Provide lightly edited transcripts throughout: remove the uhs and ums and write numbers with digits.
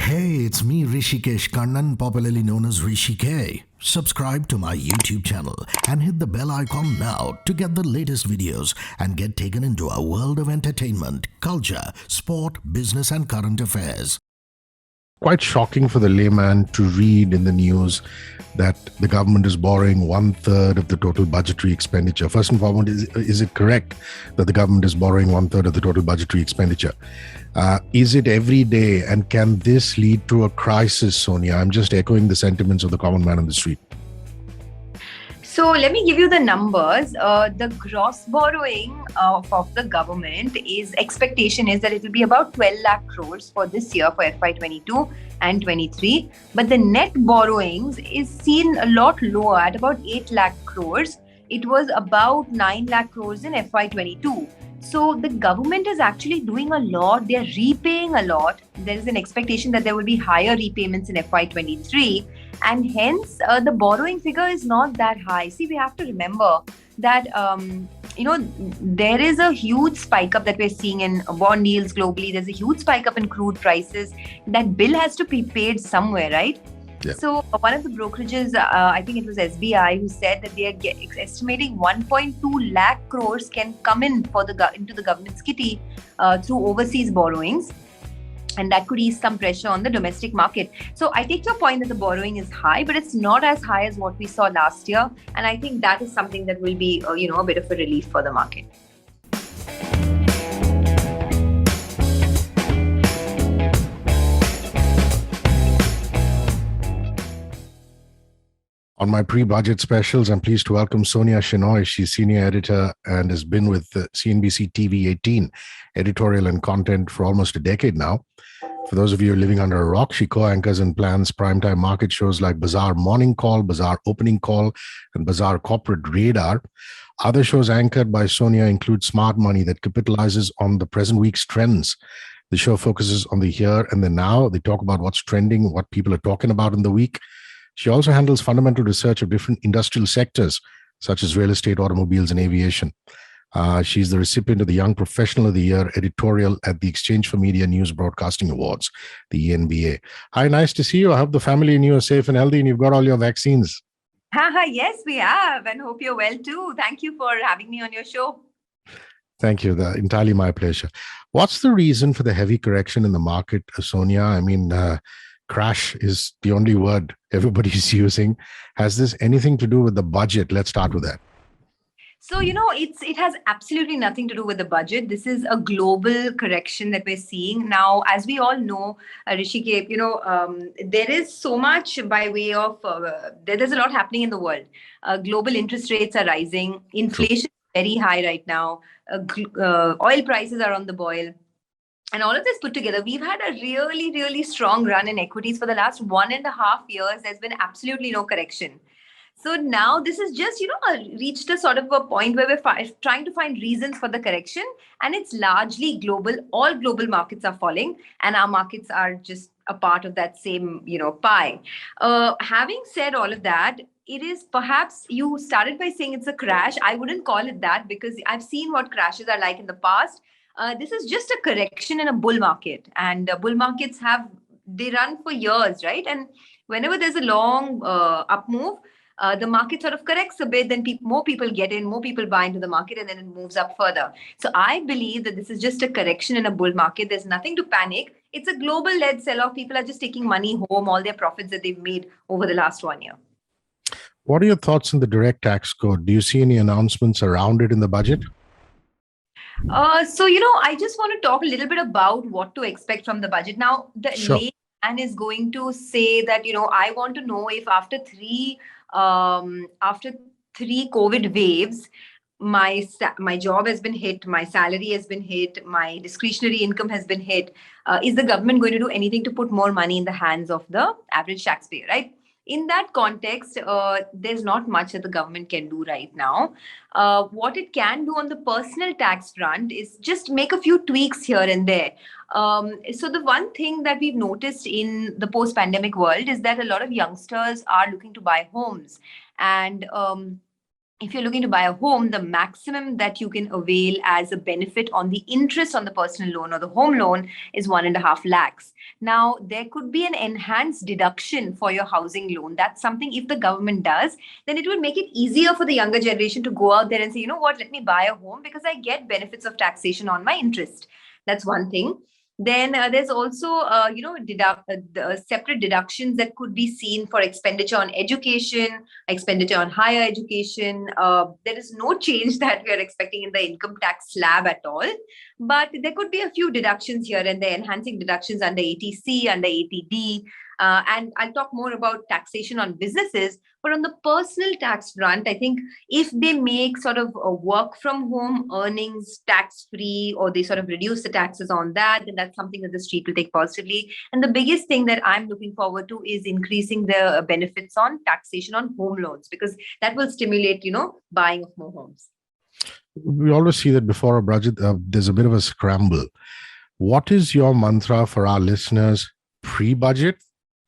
Hey, it's me, Hrishikesh Kannan, popularly known as Hrishi K. Subscribe to my YouTube channel and hit the bell icon now to get the latest videos and get taken into a world of entertainment, culture, sport, business, and current affairs. Quite shocking for the layman to read in the news that the government is borrowing 1/3 of the total budgetary expenditure. First and foremost, is it correct that the government is borrowing 1/3 of the total budgetary expenditure? Is it every day? And can this lead to a crisis, Sonia? I'm just echoing the sentiments of the common man on the street. So let me give you the numbers. The gross borrowing of the government expectation is that it will be about 12 lakh crores for this year, for FY22 and 23. But the net borrowings is seen a lot lower at about 8 lakh crores. It was about 9 lakh crores in FY22. So the government is actually doing a lot. They're repaying a lot. There is an expectation that there will be higher repayments in FY23. And hence, the borrowing figure is not that high. See, we have to remember that, there is a huge spike up that we're seeing in bond yields globally. There's a huge spike up in crude prices. That bill has to be paid somewhere, right? Yeah. So one of the brokerages, I think it was SBI, who said that they are estimating 1.2 lakh crores can come in into the government's kitty through overseas borrowings. And that could ease some pressure on the domestic market. So I take your point that the borrowing is high, but it's not as high as what we saw last year. And I think that is something that will be, a bit of a relief for the market. On my pre-budget specials, I'm pleased to welcome Sonia Shenoy. She's Senior Editor and has been with CNBC-TV18, editorial and content for almost a decade now. For those of you living under a rock, she co-anchors and plans primetime market shows like Bazaar Morning Call, Bazaar Opening Call, and Bazaar Corporate Radar. Other shows anchored by Sonia include Smart Money, that capitalizes on the present week's trends. The show focuses on the here and the now. They talk about what's trending, what people are talking about in the week. She also handles fundamental research of different industrial sectors, such as real estate, automobiles, and aviation. She's the recipient of the Young Professional of the Year editorial at the Exchange for Media News Broadcasting Awards, the ENBA. Hi, nice to see you. I hope the family and you are safe and healthy and you've got all your vaccines. Yes, we have, and hope you're well too. Thank you for having me on your show. Thank you. Entirely my pleasure. What's the reason for the heavy correction in the market, Sonia? I mean, crash is the only word everybody's using. Has this anything to do with the budget? Let's start with that. So, it has absolutely nothing to do with the budget. This is a global correction that we're seeing. Now, as we all know, Hrishi K, there is so much by way of, there's a lot happening in the world. Global interest rates are rising. Inflation is very high right now. Oil prices are on the boil. And all of this put together, we've had a really, really strong run in equities for the last 1.5 years. There's been absolutely no correction. So now this is just, reached a sort of a point where we're trying to find reasons for the correction. And it's largely global. All global markets are falling and our markets are just a part of that same, pie. Having said all of that, it is perhaps, you started by saying it's a crash. I wouldn't call it that because I've seen what crashes are like in the past. This is just a correction in a bull market, and bull markets they run for years, right? And whenever there's a long up move, the market sort of corrects a bit, then more people get in, more people buy into the market, and then it moves up further. So I believe that this is just a correction in a bull market. There's nothing to panic. It's a global-led sell-off. People are just taking money home, all their profits that they've made over the last 1 year. What are your thoughts on the direct tax code? Do you see any announcements around it in the budget? I just want to talk a little bit about what to expect from the budget. Now, the layman is going to say that, I want to know if after three COVID waves, my job has been hit, my salary has been hit, my discretionary income has been hit. Is the government going to do anything to put more money in the hands of the average taxpayer, right? In that context, there's not much that the government can do right now. What it can do on the personal tax front is just make a few tweaks here and there. So the one thing that we've noticed in the post-pandemic world is that a lot of youngsters are looking to buy homes. And if you're looking to buy a home, the maximum that you can avail as a benefit on the interest on the personal loan or the home loan is 1.5 lakhs. Now, there could be an enhanced deduction for your housing loan. That's something, if the government does, then it would make it easier for the younger generation to go out there and say, you know what, let me buy a home because I get benefits of taxation on my interest. That's one thing. Then there's also, separate deductions that could be seen for expenditure on education, expenditure on higher education. There is no change that we are expecting in the income tax slab at all. But there could be a few deductions here and there, enhancing deductions under 80C, under 80D. And I'll talk more about taxation on businesses. But on the personal tax front, I think if they make sort of a work from home earnings tax free, or they sort of reduce the taxes on that, then that's something that the street will take positively. And the biggest thing that I'm looking forward to is increasing the benefits on taxation on home loans, because that will stimulate, buying of more homes. We always see that before a budget, there's a bit of a scramble. What is your mantra for our listeners pre-budget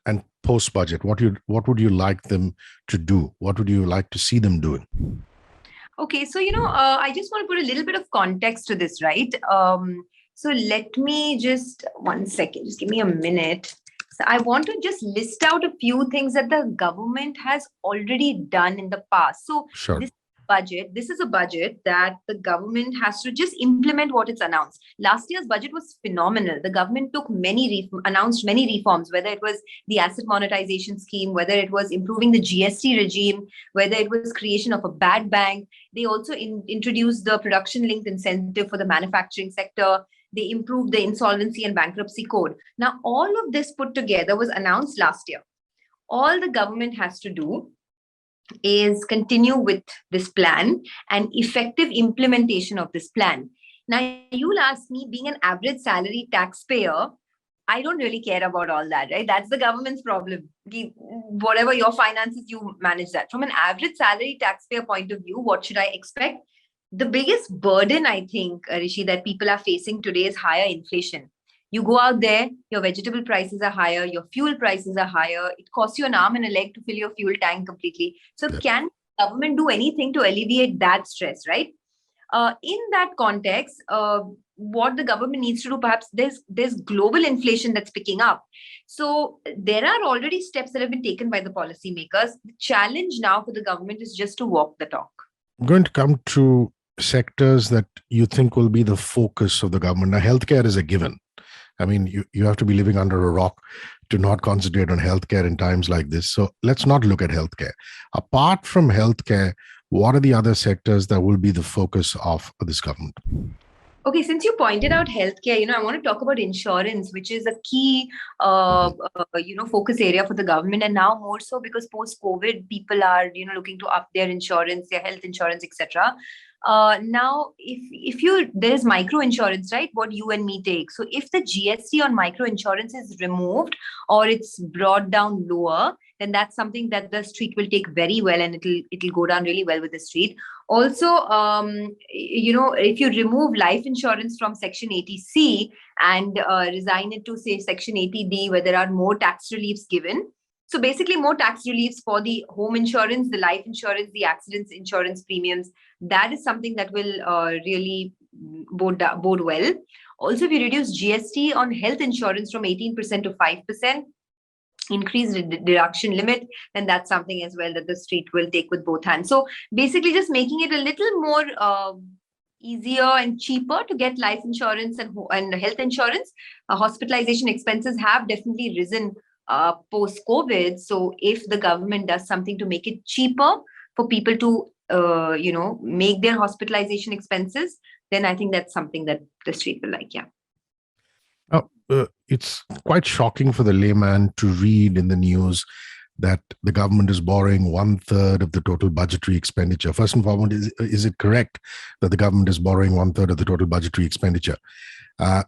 and post-budget? What would you like them to do? What would you like to see them doing? Okay, so, I just want to put a little bit of context to this, right? So let me just, one second, just give me a minute. So I want to just list out a few things that the government has already done in the past. So Sure. This is a budget that the government has to just implement what it's announced. Last year's budget was phenomenal. The government took announced many reforms, whether it was the asset monetization scheme, whether it was improving the GST regime, whether it was creation of a bad bank. They also introduced the production-linked incentive for the manufacturing sector. They improved the insolvency and bankruptcy code. Now, all of this put together was announced last year. All the government has to do is continue with this plan and effective implementation of this plan. Now, you'll ask me, being an average salary taxpayer, I don't really care about all that, right? That's the government's problem. Whatever your finances, you manage that. From an average salary taxpayer point of view, what should I expect? The biggest burden, I think, Hrishi, that people are facing today is higher inflation. You go out there, your vegetable prices are higher, your fuel prices are higher. It costs you an arm and a leg to fill your fuel tank completely. So can government do anything to alleviate that stress, right? In that context, what the government needs to do, perhaps there's global inflation that's picking up. So there are already steps that have been taken by the policymakers. The challenge now for the government is just to walk the talk. I'm going to come to sectors that you think will be the focus of the government. Now, healthcare is a given. I mean, you have to be living under a rock to not concentrate on healthcare in times like this. So let's not look at healthcare. Apart from healthcare, what are the other sectors that will be the focus of this government? Okay, since you pointed out healthcare, I want to talk about insurance, which is a key, focus area for the government. And now more so because post-COVID, people are, looking to up their insurance, their health insurance, etc. Now, if there's micro insurance, right? What you and me take. So if the GST on micro insurance is removed or it's brought down lower, then that's something that the street will take very well, and it'll go down really well with the street. Also, if you remove life insurance from Section 80C and resign it to, say, Section 80D, where there are more tax reliefs given. So basically more tax reliefs for the home insurance, the life insurance, the accidents insurance premiums. That is something that will really bode well. Also, if you reduce GST on health insurance from 18% to 5%, increase the deduction limit, then that's something as well that the street will take with both hands. So basically just making it a little more easier and cheaper to get life insurance and health insurance. Hospitalization expenses have definitely risen post-COVID. So if the government does something to make it cheaper for people to, make their hospitalization expenses, then I think that's something that the street will like, yeah. It's quite shocking for the layman to read in the news that the government is borrowing 1/3 of the total budgetary expenditure. First and foremost, is it correct that the government is borrowing 1/3 of the total budgetary expenditure?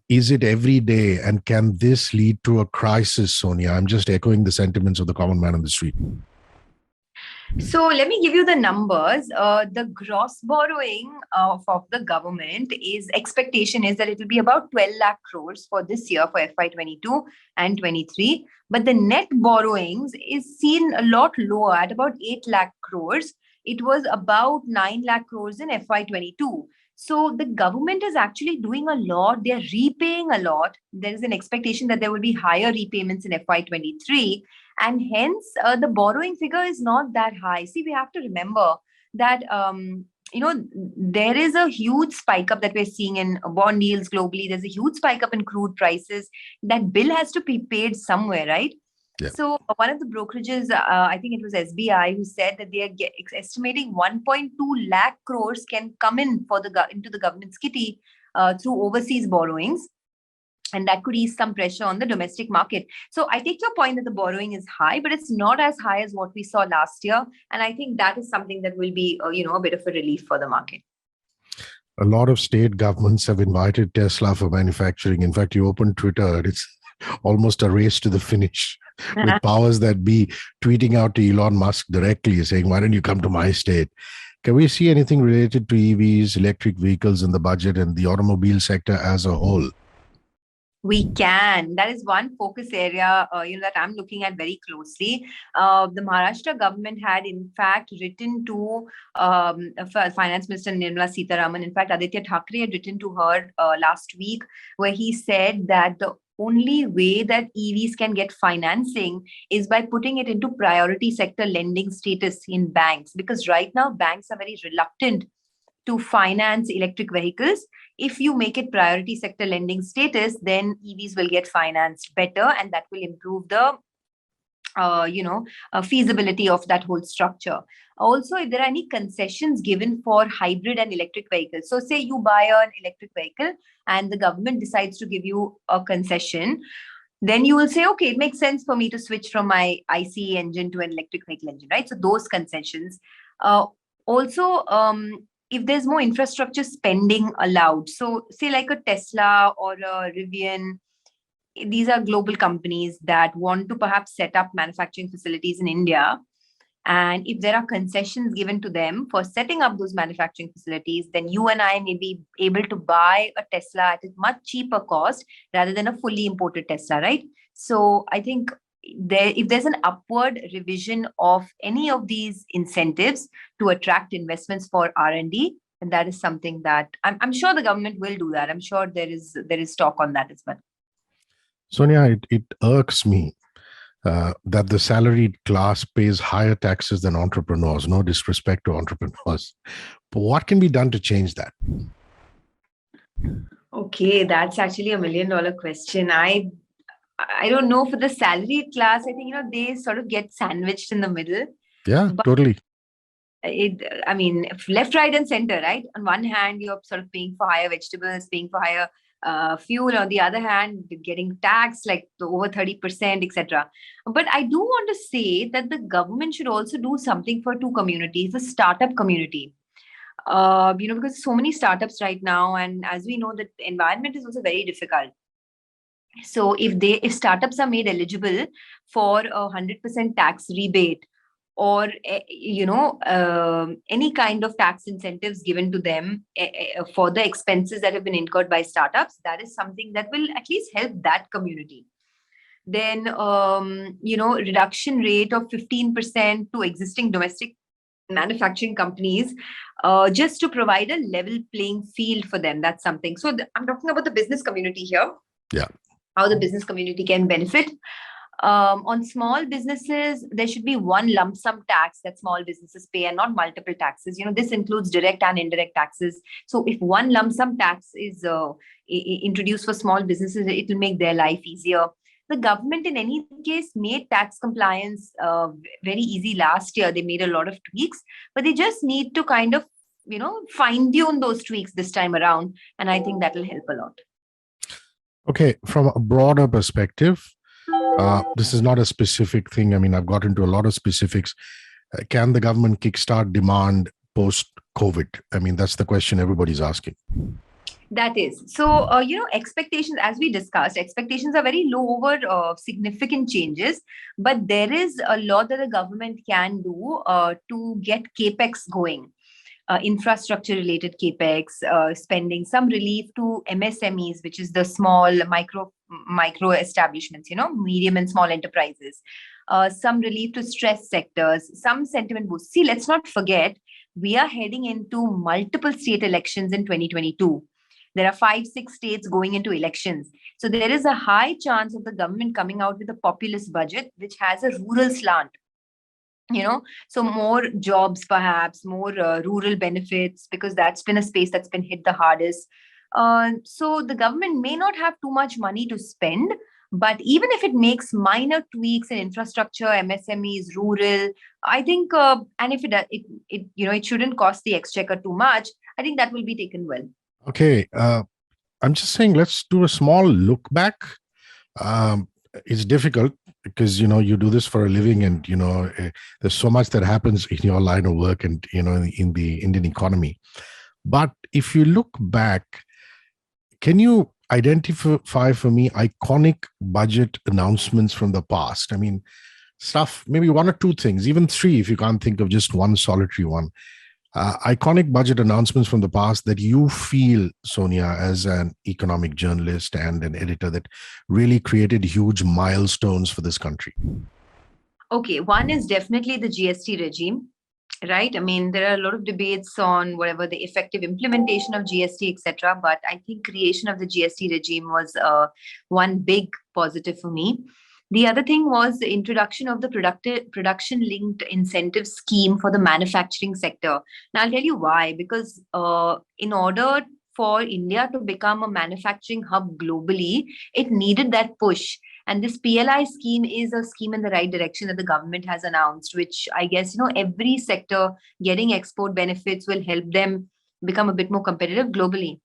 Is it every day? And can this lead to a crisis, Sonia? I'm just echoing the sentiments of the common man on the street. So let me give you the numbers. The gross borrowing of the government expectation is that it will be about 12 lakh crores for this year, for FY22 and 23. But the net borrowings is seen a lot lower at about 8 lakh crores. it was about 9 lakh crores in FY22. So the government is actually doing a lot. They're repaying a lot. There is an expectation that there will be higher repayments in FY23. And hence, the borrowing figure is not that high. See, we have to remember that, there is a huge spike up that we're seeing in bond yields globally. There's a huge spike up in crude prices. That bill has to be paid somewhere, right? Yeah. So one of the brokerages, I think it was SBI, who said that they are estimating 1.2 lakh crores can come in into the government's kitty through overseas borrowings. And that could ease some pressure on the domestic market. So I take your point that the borrowing is high, but it's not as high as what we saw last year. And I think that is something that will be, a bit of a relief for the market. A lot of state governments have invited Tesla for manufacturing. In fact, you open Twitter, it's almost a race to the finish with powers that be tweeting out to Elon Musk directly saying, why don't you come to my state? Can we see anything related to EVs, electric vehicles in the budget and the automobile sector as a whole? We can. That is one focus area, that I'm looking at very closely. The Maharashtra government had, in fact, written to Finance Minister Nirmala Sitharaman. In fact, Aditya Thackeray had written to her last week, where he said that the only way that EVs can get financing is by putting it into priority sector lending status in banks. Because right now, banks are very reluctant to finance electric vehicles. If you make it priority sector lending status, then EVs will get financed better, and that will improve the feasibility of that whole structure. Also, if there are any concessions given for hybrid and electric vehicles, so say you buy an electric vehicle and the government decides to give you a concession, then you will say, okay, it makes sense for me to switch from my ICE engine to an electric vehicle engine, right? So those concessions. Also, if there's more infrastructure spending allowed, so say like a Tesla or a Rivian, these are global companies that want to perhaps set up manufacturing facilities in India. And if there are concessions given to them for setting up those manufacturing facilities, then you and I may be able to buy a Tesla at a much cheaper cost rather than a fully imported Tesla, right? So I think if there's an upward revision of any of these incentives to attract investments for R&D, and that is something that I'm sure the government will do that. I'm sure there is talk on that as well. Sonia, it irks me that the salaried class pays higher taxes than entrepreneurs. No disrespect to entrepreneurs. But what can be done to change that? Okay, that's actually $1 million question. I don't know, for the salaried class, I think, they sort of get sandwiched in the middle. Yeah, but totally. Left, right, and center, right? On one hand, you're sort of paying for higher vegetables, paying for higher fuel. On the other hand, getting taxed like over 30%, etc. But I do want to say that the government should also do something for two communities, the startup community. Because so many startups right now, and as we know, the environment is also very difficult. So if startups are made eligible for a 100% tax rebate, or any kind of tax incentives given to them for the expenses that have been incurred by startups, that is something that will at least help that community. Then reduction rate of 15% to existing domestic manufacturing companies, just to provide a level playing field for them. That's something. So I'm talking about the business community here. Yeah. How the business community can benefit. On small businesses, there should be one lump sum tax that small businesses pay and not multiple taxes. This includes direct and indirect taxes. So if one lump sum tax is introduced for small businesses, it will make their life easier. The government, in any case, made tax compliance very easy last year. They made a lot of tweaks, but they just need to kind of, fine-tune those tweaks this time around. And I think that will help a lot. Okay, from a broader perspective, this is not a specific thing. I've got into a lot of specifics. Can the government kickstart demand post-COVID? That's the question everybody's asking. That is. So, expectations, as we discussed, expectations are very low over significant changes, but there is a lot that the government can do to get CAPEX going. Infrastructure related CAPEX, spending, some relief to MSMEs, which is the small micro establishments, medium and small enterprises. some relief to stress sectors, some sentiment boost. See, let's not forget, we are heading into multiple state elections in 2022. There are 5, 6 states going into elections. So there is a high chance of the government coming out with a populist budget, which has a rural slant. So more jobs, perhaps more rural benefits, because that's been a space that's been hit the hardest. So the government may not have too much money to spend, but even if it makes minor tweaks in infrastructure, MSMEs, rural, I think, and if it shouldn't cost the exchequer too much, I think that will be taken well. Okay, I'm just saying, let's do a small look back. It's difficult because you do this for a living, and there's so much that happens in your line of work and in the Indian economy. But if you look back, can you identify for me iconic budget announcements from the past? I mean, stuff, maybe 1 or 2 things, even 3 if you can't think of just one solitary one. Iconic budget announcements from the past that you feel, Sonia, as an economic journalist and an editor, that really created huge milestones for this country. Okay, one is definitely the GST regime, right? I mean, there are a lot of debates on whatever the effective implementation of GST, etc. But I think creation of the GST regime was one big positive for me. The other thing was the introduction of the production-linked incentive scheme for the manufacturing sector. Now, I'll tell you why. Because in order for India to become a manufacturing hub globally, it needed that push. And this PLI scheme is a scheme in the right direction that the government has announced, which I guess, every sector getting export benefits will help them become a bit more competitive globally.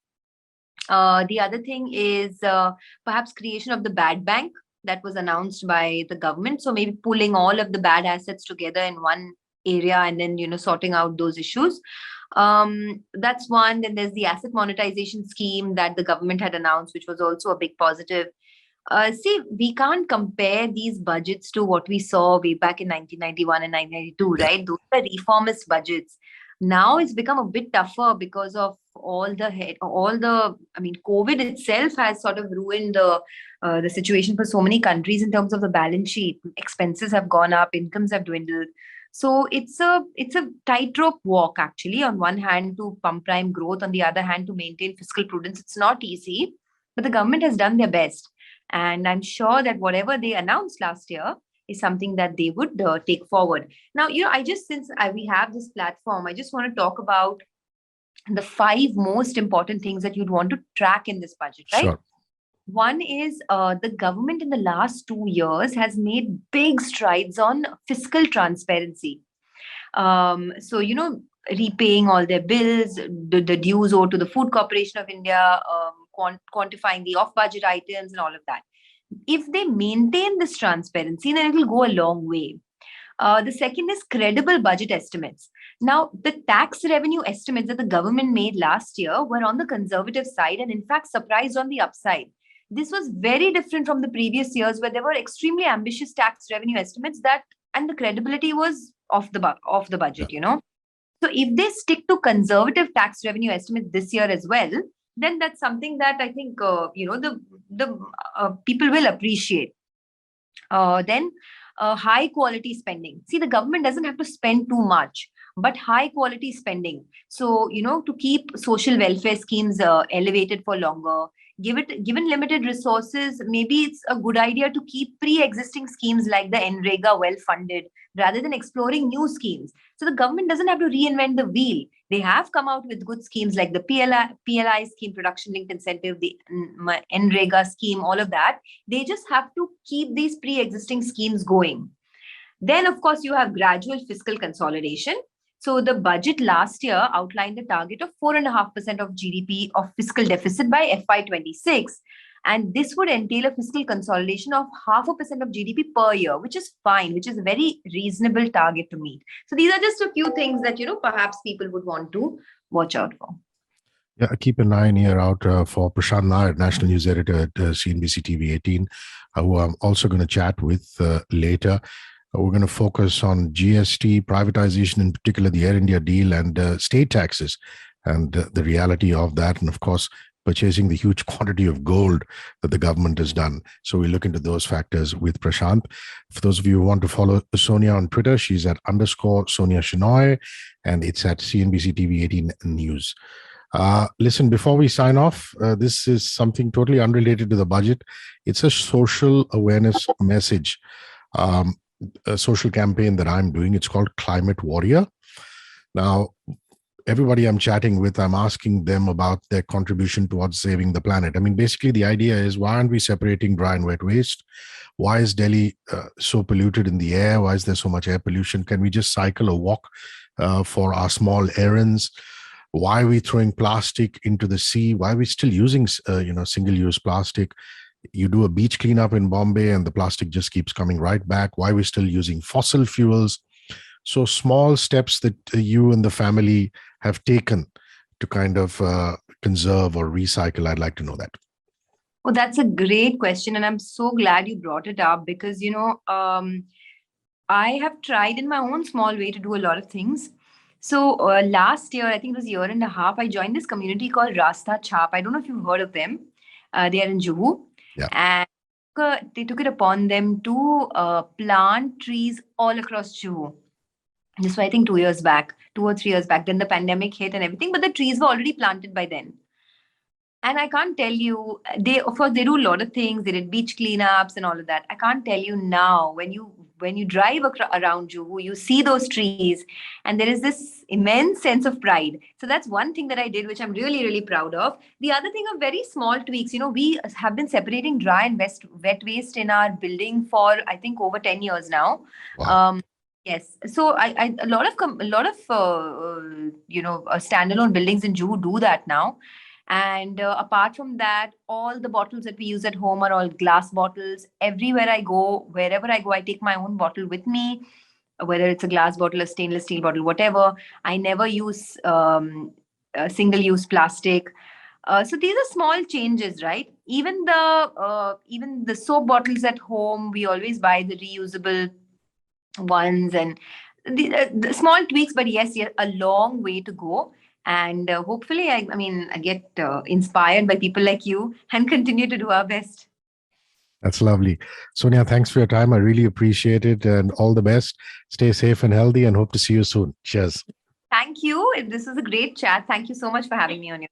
The other thing is perhaps creation of the bad bank that was announced by the government. So maybe pulling all of the bad assets together in one area and then, sorting out those issues. That's one. Then there's the asset monetization scheme that the government had announced, which was also a big positive. See, we can't compare these budgets to what we saw way back in 1991 and 1992, right? Those are reformist budgets. Now it's become a bit tougher because of COVID itself has sort of ruined the situation for so many countries in terms of the balance sheet. Expenses have gone up, incomes have dwindled. So it's a tightrope walk, actually. On one hand, to pump prime growth, on the other hand, to maintain fiscal prudence. It's not easy, but the government has done their best. And I'm sure that whatever they announced last year is something that they would take forward. Now, since we have this platform, I just want to talk about the 5 most important things that you'd want to track in this budget, right? Sure. One is the government in the last 2 years has made big strides on fiscal transparency. Repaying all their bills, the dues owed to the Food Corporation of India, quantifying the off-budget items and all of that. If they maintain this transparency, then it will go a long way. The second is credible budget estimates. Now, the tax revenue estimates that the government made last year were on the conservative side and in fact surprised on the upside. This was very different from the previous years where there were extremely ambitious tax revenue estimates and the credibility was off the budget, So if they stick to conservative tax revenue estimates this year as well, then that's something that I think, the people will appreciate. Then high quality spending. See, the government doesn't have to spend too much, but high quality spending. So, to keep social welfare schemes elevated for longer, given limited resources, maybe it's a good idea to keep pre-existing schemes like the NREGA well funded rather than exploring new schemes. So the government doesn't have to reinvent the wheel. They have come out with good schemes like the PLI scheme, production linked incentive, the NREGA scheme, all of that. They just have to keep these pre-existing schemes going. Then, of course, you have gradual fiscal consolidation. So the budget last year outlined a target of 4.5% of GDP of fiscal deficit by FY26. And this would entail a fiscal consolidation of 0.5% of GDP per year, which is fine, which is a very reasonable target to meet. So these are just a few things that, perhaps people would want to watch out for. Yeah, keep an eye and ear out for Prashant Nair, National News Editor at CNBC-TV18, who I'm also going to chat with later. We're going to focus on GST, privatization, in particular the Air India deal, and state taxes and the reality of that. And of course, purchasing the huge quantity of gold that the government has done. So we look into those factors with Prashant. For those of you who want to follow Sonia on Twitter, she's at _Sonia Shenoy, and it's at CNBC TV18 News. Listen, before we sign off, this is something totally unrelated to the budget. It's a social awareness message, a social campaign that I'm doing. It's called Climate Warrior. Now, everybody I'm chatting with, I'm asking them about their contribution towards saving the planet. I mean, basically, the idea is, why aren't we separating dry and wet waste? Why is Delhi so polluted in the air? Why is there so much air pollution? Can we just cycle or walk for our small errands? Why are we throwing plastic into the sea? Why are we still using, single-use plastic? You do a beach cleanup in Bombay and the plastic just keeps coming right back. Why are we still using fossil fuels? So small steps that you and the family have taken to kind of conserve or recycle. I'd like to know that. Well, that's a great question. And I'm so glad you brought it up because, I have tried in my own small way to do a lot of things. So last year, I think it was a year and a half, I joined this community called Rasta Chap. I don't know if you've heard of them. They are in Juhu. Yeah. And they took it upon them to plant trees all across Juhu. This was, I think, 2 years back, 2 or 3 years back. Then the pandemic hit and everything, but the trees were already planted by then. And I can't tell you, of course, they do a lot of things. They did beach cleanups and all of that. I can't tell you now, when you drive around Juhu, you see those trees and there is this immense sense of pride. So that's one thing that I did, which I'm really, really proud of. The other thing are very small tweaks. We have been separating dry and wet waste in our building for, I think, over 10 years now. Wow. Yes. So a lot of standalone buildings in Juhu do that now. And apart from that, all the bottles that we use at home are all glass bottles. Everywhere I go, wherever I go, I take my own bottle with me, whether it's a glass bottle, a stainless steel bottle, whatever. I never use single-use plastic. So these are small changes, right? Even the soap bottles at home, we always buy the reusable ones, and the small tweaks. But yes, a long way to go. And hopefully, I get inspired by people like you and continue to do our best. That's lovely. Sonia, thanks for your time. I really appreciate it, and all the best. Stay safe and healthy, and hope to see you soon. Cheers. Thank you. This was a great chat. Thank you so much for having me on your